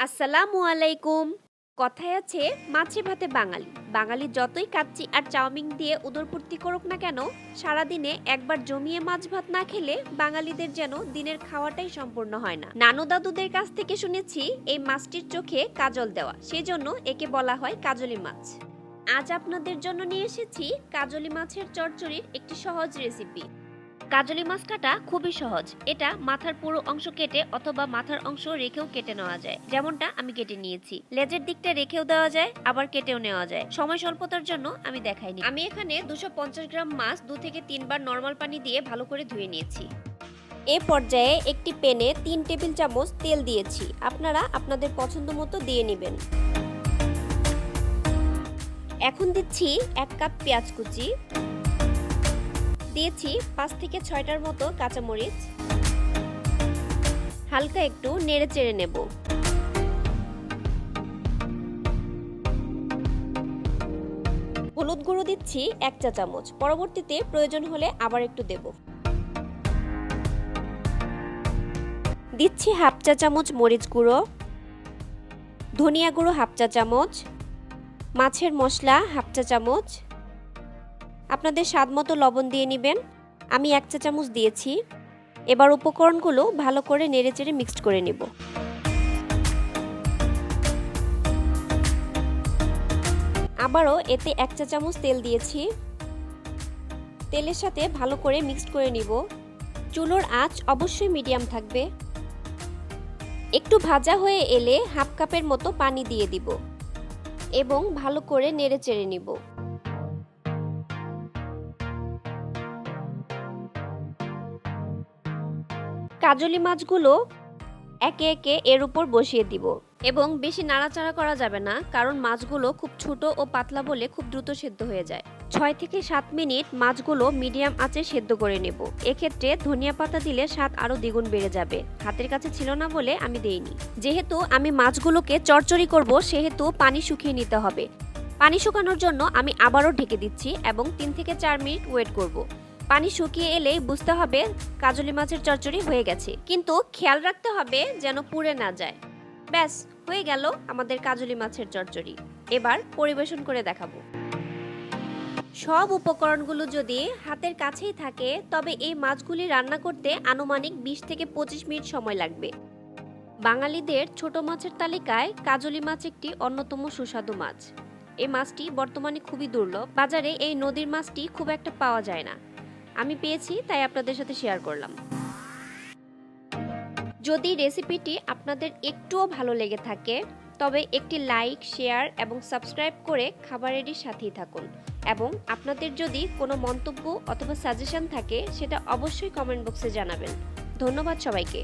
আসসালামু আলাইকুম। কথায় আছে মাছে ভাতে বাঙালি। বাঙালি যতই কাচ্চি আর চাউমিন দিয়ে উদরপূর্তি করুক না কেন, সারাদিনে একবার জমিয়ে মাছ ভাত না খেলে বাঙালিদের যেন দিনের খাওয়াটাই সম্পূর্ণ হয় না। নানু দাদুদের কাছ থেকে শুনেছি এই মাছটির চোখে কাজল দেওয়া, সেজন্য একে বলা হয় কাজলি মাছ। আজ আপনাদের জন্য নিয়ে এসেছি কাজলি মাছের চচ্চড়ির একটি সহজ রেসিপি। কাজলি মাছ কাটা খুবই সহজ। এটা মাথার পুরো অংশ কেটে অথবা মাথার অংশ রেখেও কেটে নেওয়া যায়, যেমনটা আমি কেটে নিয়েছি। লেজের দিকটা রেখেও দেওয়া যায়, আবার কেটেও নেওয়া যায়। সময় স্বল্পতার জন্য আমি দেখাইনি। আমি এখানে 250 গ্রাম মাছ 2 থেকে 3 বার নরমাল পানি দিয়ে ভালো করে ধুয়ে নিয়েছি। এ পর্যায়ে একটি প্যানে 3 টেবিল চামচ তেল দিয়েছি। আপনারা আপনাদের পছন্দ মতো দিয়ে নেবেন। এখন দিচ্ছি 1 কাপ পেঁয়াজ কুচি, দিয়েছি 5 থেকে 6টার মতো কাঁচামরিচ। হালকা একটু নেড়ে চেড়ে নেব। হলুদ গুঁড়ো দিচ্ছি 1 চা চামচ, পরবর্তীতে প্রয়োজন হলে আবার একটু দেব। দিচ্ছি 1/2 চা চামচ মরিচ গুঁড়ো, ধনিয়া গুঁড়ো 1/2 চা চামচ, মাছের মশলা 1/2 চা চামচ। আপনাদের স্বাদ মতো লবণ দিয়ে নেবেন। আমি 1 চা চামচ দিয়েছি। এবার উপকরণগুলো ভালো করে নেড়েচেড়ে মিক্সড করে নেব। আবারও এতে 1 চা চামচ তেল দিয়েছি। তেলের সাথে ভালো করে মিক্সড করে নিব। চুলোর আঁচ অবশ্যই মিডিয়াম থাকবে। একটু ভাজা হয়ে এলে 1/2 কাপের মতো পানি দিয়ে দিব এবং ভালো করে নেড়েচেড়ে নিব। কাজলি মাছগুলো একে একে এর উপর বসিয়ে দিব এবং বেশি নাড়াচাড়া করা যাবে না, কারণ মাছগুলো খুব ছোট ও পাতলা বলে খুব দ্রুত সেদ্ধ হয়ে যায়। 6 থেকে 7 মিনিট মাছগুলো মিডিয়াম আঁচে সেদ্ধ করে নেব। এক্ষেত্রে ধনিয়া পাতা দিলে স্বাদ আরো দ্বিগুণ বেড়ে যাবে। হাতের কাছে ছিল না বলে আমি দেইনি। যেহেতু আমি মাছগুলোকে চচ্চড়ি করব, সেহেতু পানি শুকিয়ে নিতে হবে। পানি শুকানোর জন্য আমি আবারও ঢেকে দিচ্ছি এবং 3 থেকে 4 মিনিট ওয়েট করব। পানি শুকিয়ে এলেই বুঝতে হবে কাজলি মাছের চচ্চড়ি হয়ে গেছে, কিন্তু খেয়াল রাখতে হবে যেন পুড়ে না যায়। ব্যাস, হয়ে গেল আমাদের কাজলি মাছের চচ্চড়ি। এবার পরিবেশন করে দেখাবো। সব উপকরণগুলো যদি হাতের কাছেই থাকে, তবে এই মাছগুলি রান্না করতে আনুমানিক 20 থেকে 25 মিনিট সময় লাগবে। বাঙালিদের ছোট মাছের তালিকায় কাজলি মাছ একটি অন্যতম সুস্বাদু মাছ। এই মাছটি বর্তমানে খুবই দুর্লভ। বাজারে এই নদীর মাছটি খুব একটা পাওয়া যায় না। আমি পেয়েছি, তাই আপনাদের সাথে শেয়ার করলাম। যদি রেসিপিটি আপনাদের একটুও ভালো লেগে থাকে, তবে একটি লাইক, শেয়ার এবং সাবস্ক্রাইব করে খাবারেরই সাথেই থাকুন। এবং আপনাদের যদি কোনো মন্তব্য অথবা সাজেশন থাকে, সেটা অবশ্যই কমেন্ট বক্সে জানাবেন। ধন্যবাদ সবাইকে।